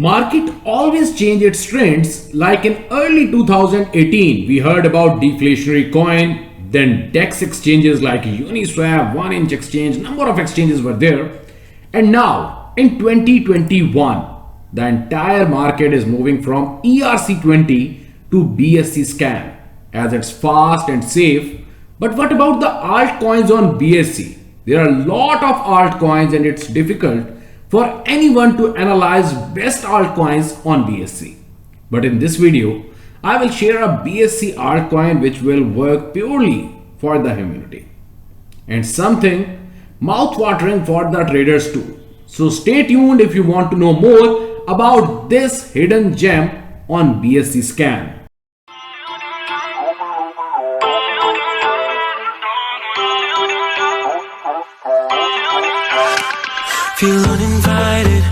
Market always change its trends. Like in early 2018, we heard about deflationary coin, then DEX exchanges like Uniswap, 1inch exchange, number of exchanges were there. And now in 2021, the entire market is moving from ERC20 to BSC scan as it's fast and safe. But what about the altcoins on BSC? There are a lot of altcoins and it's difficult for anyone to analyze best altcoins on BSC. But in this video, I will share a BSC altcoin which will work purely for the community and something mouth-watering for the traders too. So stay tuned if you want to know more about this hidden gem on BSC scan. Feel uninvited.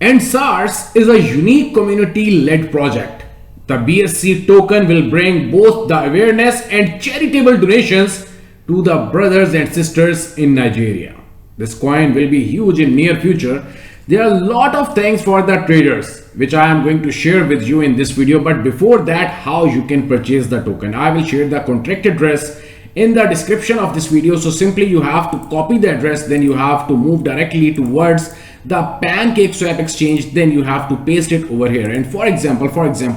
EndSARS is a unique community-led project. The BSC token will bring both the awareness and charitable donations to the brothers and sisters in Nigeria. This coin will be huge in near future. There are a lot of things for the traders which I am going to share with you in this video, but before that, how you can purchase the token. I will share the contract address in the description of this video. So simply you have to copy the address, then you have to move directly towards the PancakeSwap exchange, then you have to paste it over here. And for example,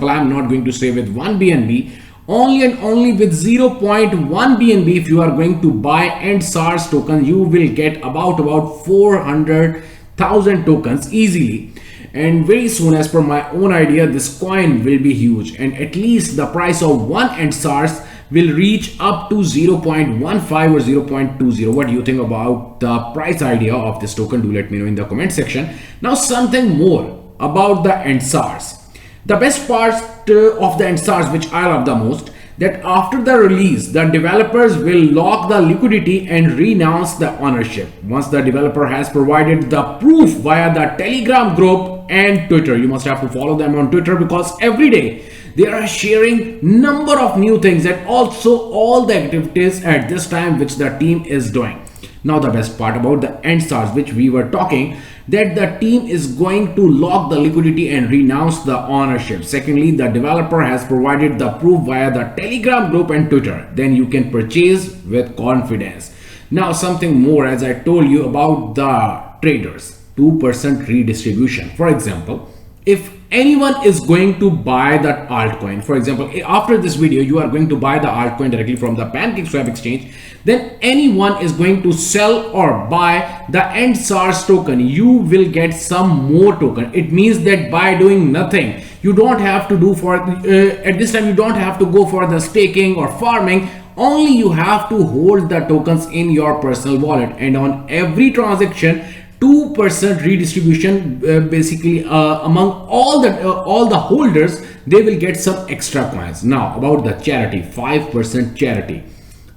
I'm not going to say with 1 BNB, only and only with 0.1 BNB. If you are going to buy EndSARS token, you will get about 400,000 tokens easily. And very soon, as per my own idea, this coin will be huge, and at least the price of one EndSARS will reach up to 0.15 or 0.20. What do you think about the price idea of this token? Do let me know in the comment section. Now something more about the EndSARS. The best part of the EndSARS, which I love the most, that after the release, the developers will lock the liquidity and renounce the ownership. Once the developer has provided the proof via the Telegram group and Twitter. You must have to follow them on Twitter because every day they are sharing number of new things and also all the activities at this time which the team is doing. Now the best part about the EndSARS, which we were talking, that the team is going to lock the liquidity and renounce the ownership. Secondly, the developer has provided the proof via the Telegram group and Twitter. Then you can purchase with confidence. Now something more, as I told you about the traders, 2% redistribution. For example, if anyone is going to buy that altcoin, for example, after this video you are going to buy the altcoin directly from the PancakeSwap exchange, then anyone is going to sell or buy the EndSARS token, you will get some more token. It means that by doing nothing, you don't have to do for at this time, you don't have to go for the staking or farming. Only you have to hold the tokens in your personal wallet, and on every transaction 2% redistribution, basically among all the holders, they will get some extra coins. Now about the charity, 5% charity,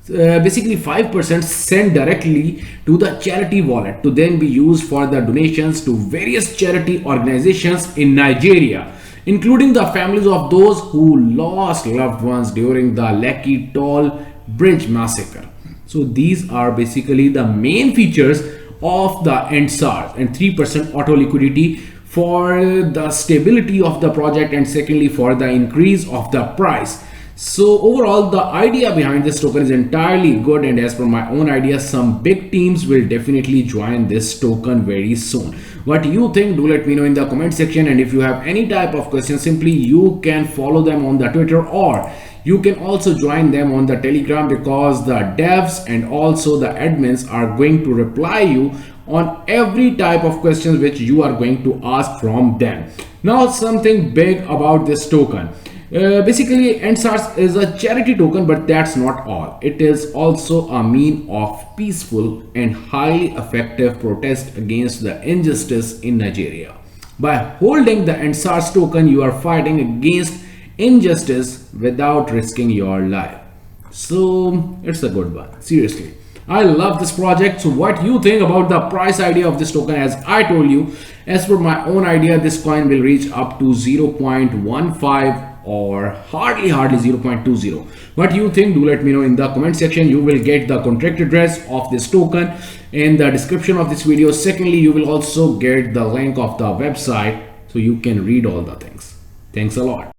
basically 5% sent directly to the charity wallet to then be used for the donations to various charity organizations in Nigeria, including the families of those who lost loved ones during the Lekki Toll Bridge massacre. So these are basically the main features of the EndSARS, and 3% auto liquidity for the stability of the project, and secondly for the increase of the price. So overall, the idea behind this token is entirely good, and as per my own idea, some big teams will definitely join this token very soon. What do you think? Do let me know in the comment section, and if you have any type of question, simply you can follow them on the Twitter, or you can also join them on the Telegram, because the devs and also the admins are going to reply you on every type of questions which you are going to ask from them. Now something big about this token. Basically EndSARS is a charity token, but that's not all. It is also a mean of peaceful and highly effective protest against the injustice in Nigeria. By holding the EndSARS token, you are fighting against injustice without risking your life. So it's a good one, seriously. I love this project. So what you think about the price idea of this token? As I told you, as per my own idea, this coin will reach up to 0.15 or hardly 0.20. What you think? Do let me know in the comment section. You will get the contract address of this token, in the description of this video. Secondly, you will also get the link of the website so you can read all the things. Thanks a lot.